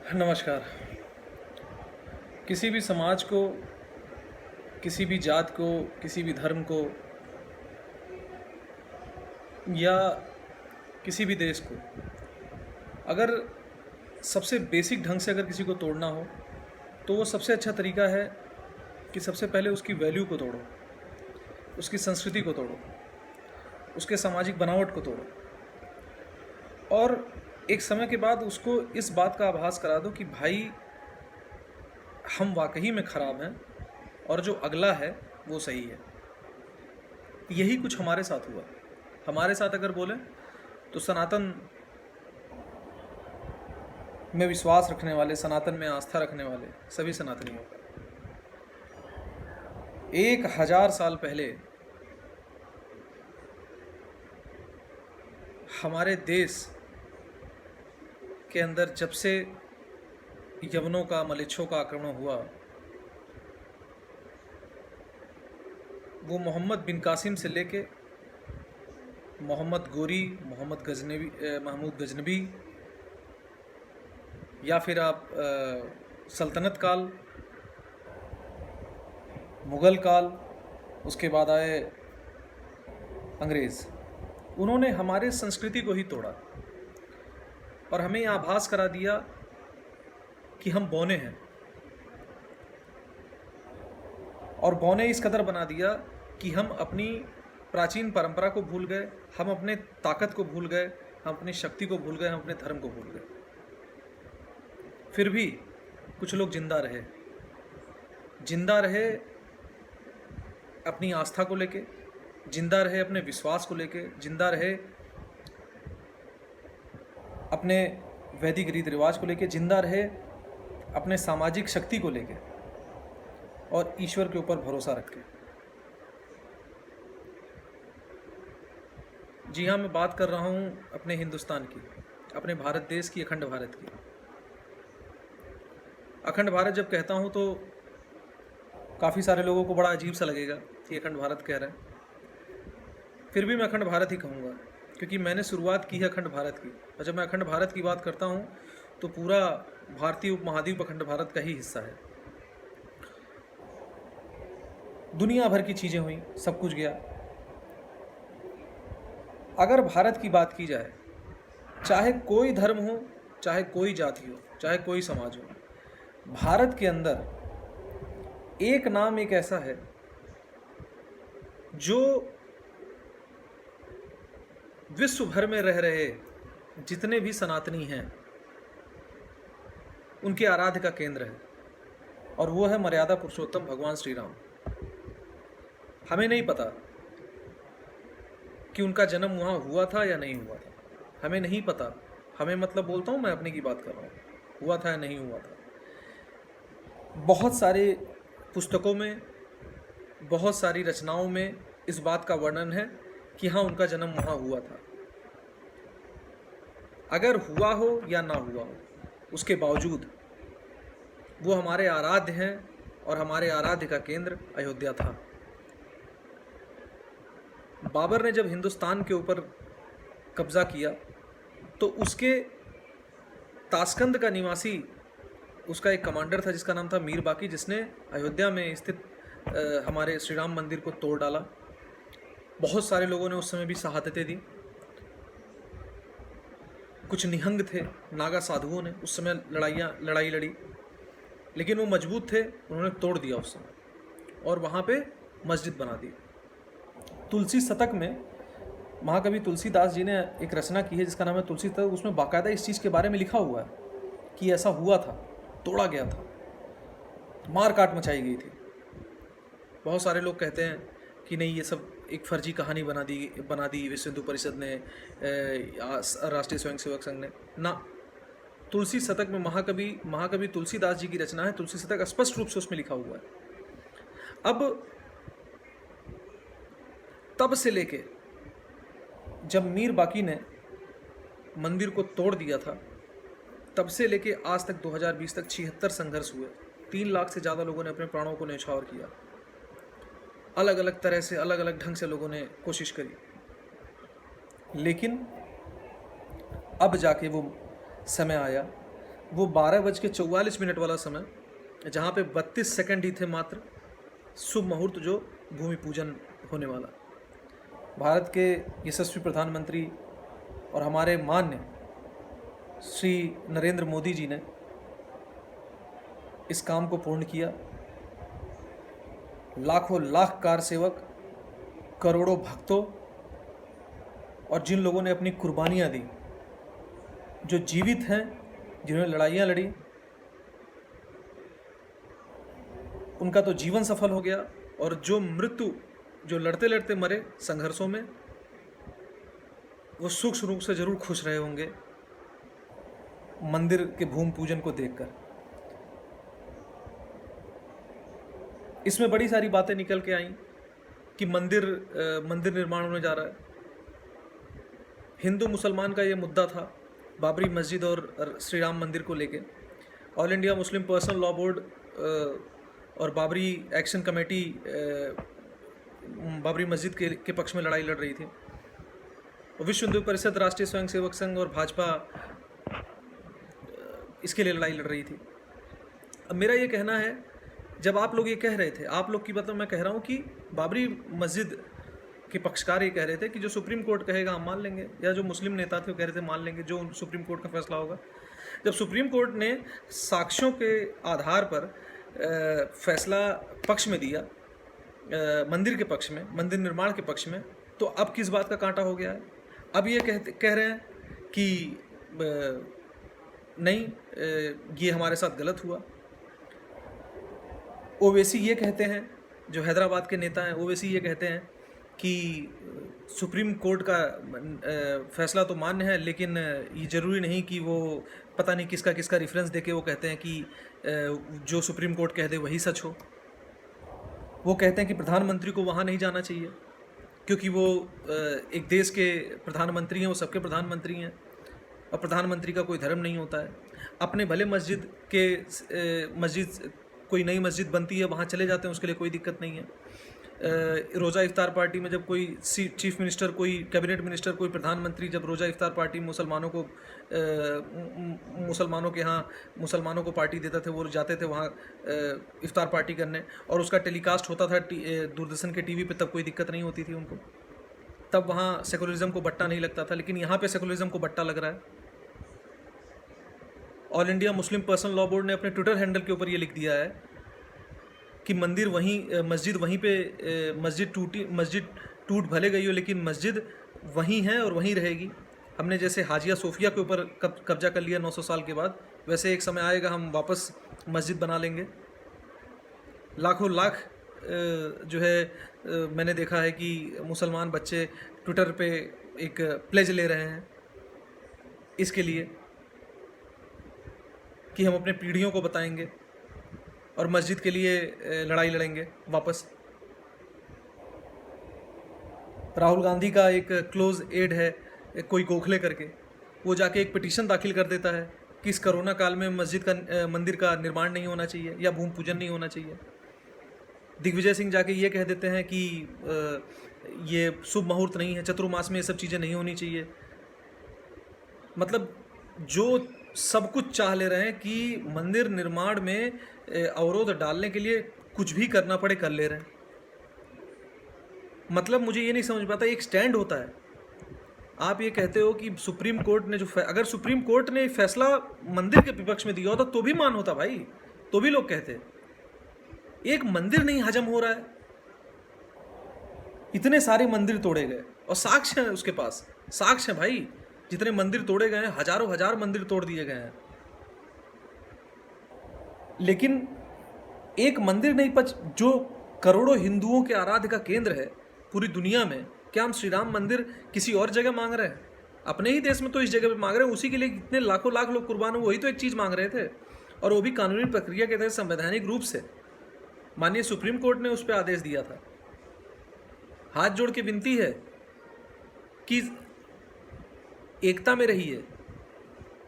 नमस्कार। किसी भी समाज को, किसी भी जात को, किसी भी धर्म को या किसी भी देश को अगर सबसे बेसिक ढंग से अगर किसी को तोड़ना हो तो वो सबसे अच्छा तरीका है कि सबसे पहले उसकी वैल्यू को तोड़ो, उसकी संस्कृति को तोड़ो, उसके सामाजिक बनावट को तोड़ो और एक समय के बाद उसको इस बात का आभास करा दो कि भाई हम वाकई में ख़राब हैं और जो अगला है वो सही है। यही कुछ हमारे साथ हुआ। हमारे साथ अगर बोलें तो सनातन में विश्वास रखने वाले, सनातन में आस्था रखने वाले सभी सनातनियों का 1000 साल पहले हमारे देश के अंदर जब से यवनों का, मलेच्छों का आक्रमण हुआ, वो मोहम्मद बिन कासिम से लेके मोहम्मद गोरी, महमूद गजनबी या फिर आप सल्तनत काल, मुग़ल काल, उसके बाद आए अंग्रेज़, उन्होंने हमारे संस्कृति को ही तोड़ा और हमें ये आभास करा दिया कि हम बौने हैं। और बौने इस कदर बना दिया कि हम अपनी प्राचीन परंपरा को भूल गए, हम अपने ताकत को भूल गए, हम अपनी शक्ति को भूल गए, हम अपने धर्म को भूल गए। फिर भी कुछ लोग जिंदा रहे अपनी आस्था को लेके, जिंदा रहे अपने विश्वास को लेके, जिंदा रहे अपने वैदिक रीति रिवाज को लेके, जिंदा रहे अपने सामाजिक शक्ति को लेके और ईश्वर के ऊपर भरोसा रख के। जी हाँ, मैं बात कर रहा हूँ अपने हिंदुस्तान की, अपने भारत देश की, अखंड भारत की। अखंड भारत जब कहता हूँ तो काफ़ी सारे लोगों को बड़ा अजीब सा लगेगा कि अखंड भारत कह रहे हैं। फिर भी मैं अखंड भारत ही कहूँगा क्योंकि मैंने शुरुआत की है अखंड भारत की। और जब मैं अखंड भारत की बात करता हूँ तो पूरा भारतीय उपमहाद्वीप अखंड भारत का ही हिस्सा है। दुनिया भर की चीज़ें हुई, सब कुछ गया। अगर भारत की बात की जाए, चाहे कोई धर्म हो, चाहे कोई जाति हो, चाहे कोई समाज हो, भारत के अंदर एक नाम एक ऐसा है जो विश्व भर में रह रहे जितने भी सनातनी हैं उनके आराध्य का केंद्र है और वो है मर्यादा पुरुषोत्तम भगवान श्री राम। हमें नहीं पता कि उनका जन्म वहाँ हुआ था या नहीं हुआ था, हमें नहीं पता। हमें मतलब बोलता हूँ, मैं अपने की बात कर रहा हूँ, हुआ था या नहीं हुआ था। बहुत सारे पुस्तकों में, बहुत सारी रचनाओं में इस बात का वर्णन है कि हाँ, उनका जन्म वहाँ हुआ था। अगर हुआ हो या ना हुआ हो, उसके बावजूद वो हमारे आराध्य हैं और हमारे आराध्य का केंद्र अयोध्या था। बाबर ने जब हिंदुस्तान के ऊपर कब्जा किया तो उसके ताशकंद का निवासी, उसका एक कमांडर था जिसका नाम था मीर बाकी, जिसने अयोध्या में स्थित हमारे श्री राम मंदिर को तोड़ डाला। बहुत सारे लोगों ने उस समय भी शहादतें दी। कुछ निहंग थे, नागा साधुओं ने उस समय लड़ाई लड़ी, लेकिन वो मजबूत थे, उन्होंने तोड़ दिया उस समय और वहाँ पे मस्जिद बना दी। तुलसी शतक में महाकवि तुलसीदास जी ने एक रचना की है जिसका नाम है तुलसी शतक। उसमें बाकायदा इस चीज़ के बारे में लिखा हुआ है कि ऐसा हुआ था, तोड़ा गया था, मार काट मचाई गई थी। बहुत सारे लोग कहते हैं कि नहीं, ये सब एक फर्जी कहानी बना दी विश्व हिंदू परिषद ने, राष्ट्रीय स्वयंसेवक संघ ने ना। तुलसी शतक में महाकवि तुलसीदास जी की रचना है तुलसी शतक, स्पष्ट रूप से उसमें लिखा हुआ है। अब तब से लेके जब मीर बाकी ने मंदिर को तोड़ दिया था, तब से लेके आज तक 2020 तक 76 संघर्ष हुए। 3 लाख से ज़्यादा लोगों ने अपने प्राणों को न्यौछावर किया। अलग अलग तरह से, अलग अलग ढंग से लोगों ने कोशिश करी, लेकिन अब जाके वो समय आया वो 12:44 वाला समय, जहाँ पे 32 सेकंड ही थे मात्र, शुभ मुहूर्त जो भूमि पूजन होने वाला। भारत के यशस्वी प्रधानमंत्री और हमारे मान्य श्री नरेंद्र मोदी जी ने इस काम को पूर्ण किया। लाखों लाख कार सेवक, करोड़ों भक्तों और जिन लोगों ने अपनी कुर्बानियाँ दी, जो जीवित हैं, जिन्होंने लड़ाइयाँ लड़ी, उनका तो जीवन सफल हो गया, और जो मृत्यु, जो लड़ते लड़ते मरे संघर्षों में, वो सूक्ष्म रूप से जरूर खुश रहे होंगे मंदिर के भूमि पूजन को देखकर। इसमें बड़ी सारी बातें निकल के आई कि मंदिर निर्माण होने जा रहा है। हिंदू मुसलमान का ये मुद्दा था बाबरी मस्जिद और श्री राम मंदिर को लेके। All India Muslim personal law board और बाबरी एक्शन कमेटी बाबरी मस्जिद के पक्ष में लड़ाई लड़ रही थी। विश्व हिंदू परिषद, राष्ट्रीय स्वयंसेवक संघ और भाजपा इसके लिए लड़ाई लड़ रही थी। अब मेरा ये कहना है, जब आप लोग ये कह रहे थे, आप लोग की मतलब मैं कह रहा हूँ कि बाबरी मस्जिद के पक्षकार ये कह रहे थे कि जो सुप्रीम कोर्ट कहेगा हम मान लेंगे, या जो मुस्लिम नेता थे वो कह रहे थे मान लेंगे जो सुप्रीम कोर्ट का फैसला होगा। जब सुप्रीम कोर्ट ने साक्ष्यों के आधार पर फैसला पक्ष में दिया, मंदिर के पक्ष में, मंदिर निर्माण के पक्ष में, तो अब किस बात का कांटा हो गया है? अब ये कह रहे हैं कि नहीं, ये हमारे साथ गलत हुआ। ओवैसी ये कहते हैं, जो हैदराबाद के नेता हैं, ओवैसी ये कहते हैं कि सुप्रीम कोर्ट का फैसला तो मान्य है, लेकिन ये ज़रूरी नहीं कि वो पता नहीं किसका किसका रेफरेंस देके वो कहते हैं कि जो सुप्रीम कोर्ट कह दे वही सच हो। वो कहते हैं कि प्रधानमंत्री को वहाँ नहीं जाना चाहिए, क्योंकि वो एक देश के प्रधानमंत्री हैं, वो सबके प्रधानमंत्री हैं, और प्रधानमंत्री का कोई धर्म नहीं होता है। अपने भले मस्जिद कोई नई मस्जिद बनती है वहाँ चले जाते हैं, उसके लिए कोई दिक्कत नहीं है। रोज़ा इफ्तार पार्टी में जब कोई चीफ मिनिस्टर, कोई कैबिनेट मिनिस्टर, कोई प्रधानमंत्री जब रोज़ा इफ्तार पार्टी में मुसलमानों के यहाँ मुसलमानों को पार्टी देता थे, वो जाते थे वहाँ इफ्तार पार्टी करने, और उसका टेलीकास्ट होता था दूरदर्शन के टीवी पे, तब कोई दिक्कत नहीं होती थी उनको, तब वहाँ सेकुलरिज्म को बट्टा नहीं लगता था। लेकिन यहाँ पे सेकुलरिज्म को बट्टा लग रहा है। All India Muslim personal law board ने अपने ट्विटर हैंडल के ऊपर ये लिख दिया है कि मस्जिद वहीं पे, मस्जिद टूट भले गई हो, लेकिन मस्जिद वहीं है और वहीं रहेगी। हमने जैसे हाजिया सोफिया के ऊपर कब्जा कर लिया 900 साल के बाद, वैसे एक समय आएगा हम वापस मस्जिद बना लेंगे। लाखों लाख जो है मैंने देखा है कि मुसलमान बच्चे ट्विटर पे एक प्लेज ले रहे हैं इसके लिए कि हम अपने पीढ़ियों को बताएंगे और मस्जिद के लिए लड़ाई लड़ेंगे वापस। राहुल गांधी का एक क्लोज एड है कोई गोखले करके, वो जाके एक पिटीशन दाखिल कर देता है कि इस कोरोना काल में मंदिर का निर्माण नहीं होना चाहिए या भूमि पूजन नहीं होना चाहिए। दिग्विजय सिंह जाके ये कह देते हैं कि ये शुभ मुहूर्त नहीं है, चतुर्मास में ये सब चीज़ें नहीं होनी चाहिए। मतलब जो सब कुछ चाह ले रहे हैं कि मंदिर निर्माण में अवरोध डालने के लिए कुछ भी करना पड़े कर ले रहे हैं। मतलब मुझे ये नहीं समझ पाता, एक स्टैंड होता है। आप ये कहते हो कि सुप्रीम कोर्ट ने अगर सुप्रीम कोर्ट ने फैसला मंदिर के विपक्ष में दिया होता तो भी मान होता भाई, तो भी लोग कहते। एक मंदिर नहीं हजम हो रहा है, इतने सारे मंदिर तोड़े गए और साक्ष्य है उसके पास, साक्ष्य है भाई, जितने मंदिर तोड़े गए हैं, हजारों हजार मंदिर तोड़ दिए गए हैं। लेकिन एक मंदिर नहीं जो करोड़ों हिंदुओं के आराध्य का केंद्र है पूरी दुनिया में, क्या हम श्री राम मंदिर किसी और जगह मांग रहे हैं? अपने ही देश में तो इस जगह पे मांग रहे हैं, उसी के लिए इतने लाखों लाख लोग कुर्बान हुए, वही तो एक चीज़ मांग रहे थे, और वो भी कानूनी प्रक्रिया के तहत संवैधानिक रूप से। माननीय सुप्रीम कोर्ट ने उस पर आदेश दिया था। हाथ जोड़ के विनती है कि एकता में रहिए,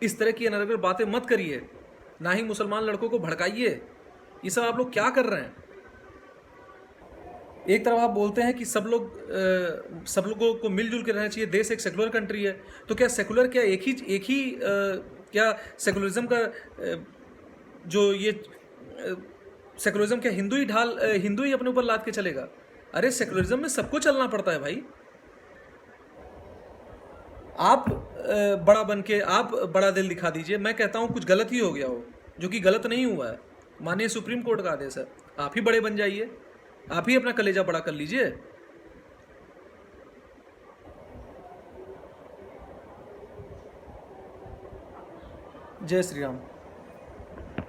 इस तरह की अनर्गल बातें मत करिए, ना ही मुसलमान लड़कों को भड़काइए। ये सब आप लोग क्या कर रहे हैं? एक तरफ आप बोलते हैं कि सब लोगों को मिलजुल के रहना चाहिए, देश एक सेकुलर कंट्री है, तो क्या सेकुलर क्या एक ही क्या सेकुलरिज्म का जो ये सेकुलरिज्म क्या हिंदू ही अपने ऊपर लाद के चलेगा? अरे सेकुलरिज्म में सबको चलना पड़ता है भाई। आप बड़ा बन के आप बड़ा दिल दिखा दीजिए, मैं कहता हूँ कुछ गलत ही हो गया हो, जो कि गलत नहीं हुआ है, माननीय सुप्रीम कोर्ट का आदेश है, आप ही बड़े बन जाइए, आप ही अपना कलेजा बड़ा कर लीजिए। जय श्री राम।